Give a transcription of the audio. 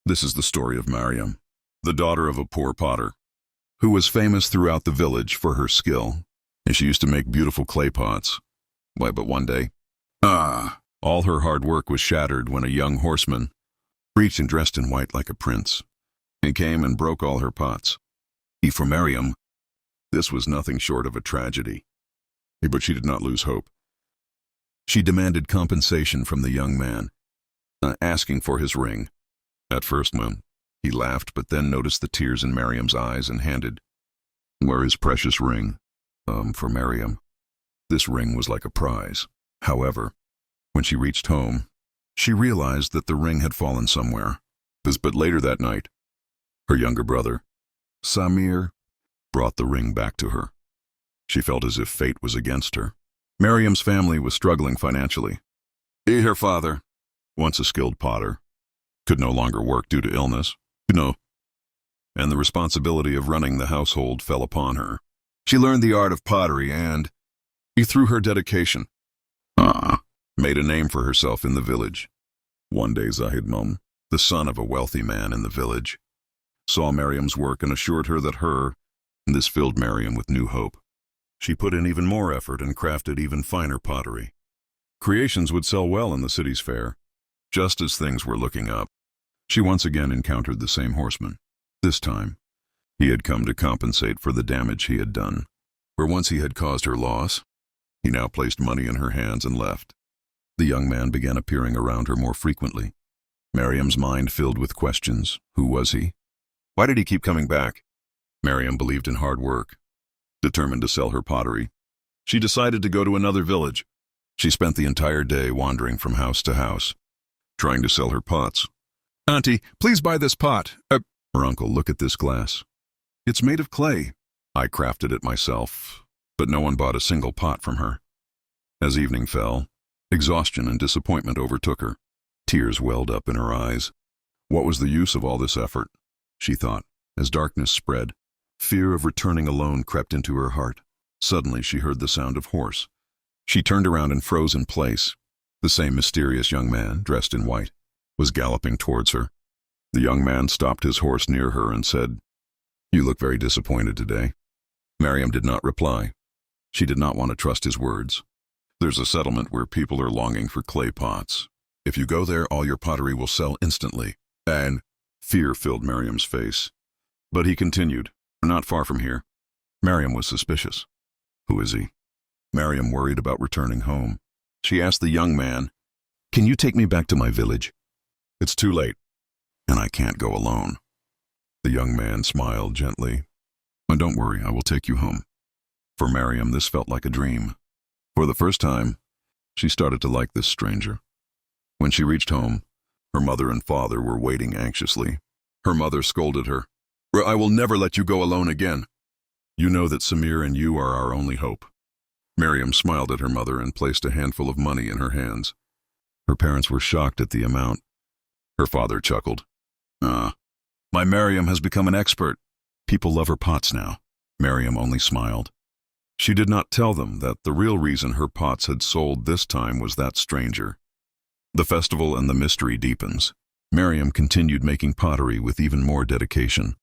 This is the story of Maryam, the daughter of a poor potter, who was famous throughout the village for her skill, and she used to make beautiful clay pots. Why, but one day, all her hard work was shattered when a young horseman, reached and dressed in white like a prince, and came and broke all her pots. For Maryam, this was nothing short of a tragedy. But she did not lose hope. She demanded compensation from the young man, asking for his ring. At first, he laughed, but then noticed the tears in Maryam's eyes and handed her his precious ring. For Maryam, this ring was like a prize. However, when she reached home, she realized that the ring had fallen somewhere. But later that night, her younger brother, Samir, brought the ring back to her. She felt as if fate was against her. Maryam's family was struggling financially. Her father, once a skilled potter, could no longer work due to illness, and the responsibility of running the household fell upon her. She learned the art of pottery and, through her dedication, made a name for herself in the village. One day Zahid, the son of a wealthy man in the village, saw Maryam's work and assured her that this filled Maryam with new hope. She put in even more effort and crafted even finer pottery. Creations would sell well in the city's fair. Just as things were looking up, she once again encountered the same horseman. This time, he had come to compensate for the damage he had done. Where once he had caused her loss, he now placed money in her hands and left. The young man began appearing around her more frequently. Maryam's mind filled with questions. Who was he? Why did he keep coming back? Maryam believed in hard work. Determined to sell her pottery, she decided to go to another village. She spent the entire day wandering from house to house, trying to sell her pots. Auntie, please buy this pot. Her uncle, look at this glass. It's made of clay. I crafted it myself, but no one bought a single pot from her. As evening fell, exhaustion and disappointment overtook her. Tears welled up in her eyes. What was the use of all this effort? She thought, as darkness spread. Fear of returning alone crept into her heart. Suddenly she heard the sound of horse. She turned around and froze in place. The same mysterious young man, dressed in white, was galloping towards her. The young man stopped his horse near her and said, "You look very disappointed today." Maryam did not reply. She did not want to trust his words. There's a settlement where people are longing for clay pots. If you go there, all your pottery will sell instantly. And fear filled Maryam's face. But he continued, "Not far from here." Maryam was suspicious. Who is he? Maryam worried about returning home. She asked the young man, "Can you take me back to my village?" "It's too late, and I can't go alone." The young man smiled gently. "Don't worry, I will take you home." For Maryam, this felt like a dream. For the first time, she started to like this stranger. When she reached home, her mother and father were waiting anxiously. Her mother scolded her. "I will never let you go alone again. You know that Samir and you are our only hope." Maryam smiled at her mother and placed a handful of money in her hands. Her parents were shocked at the amount. Her father chuckled. My Maryam has become an expert. People love her pots now." Maryam only smiled. She did not tell them that the real reason her pots had sold this time was that stranger. The festival and the mystery deepens. Maryam continued making pottery with even more dedication.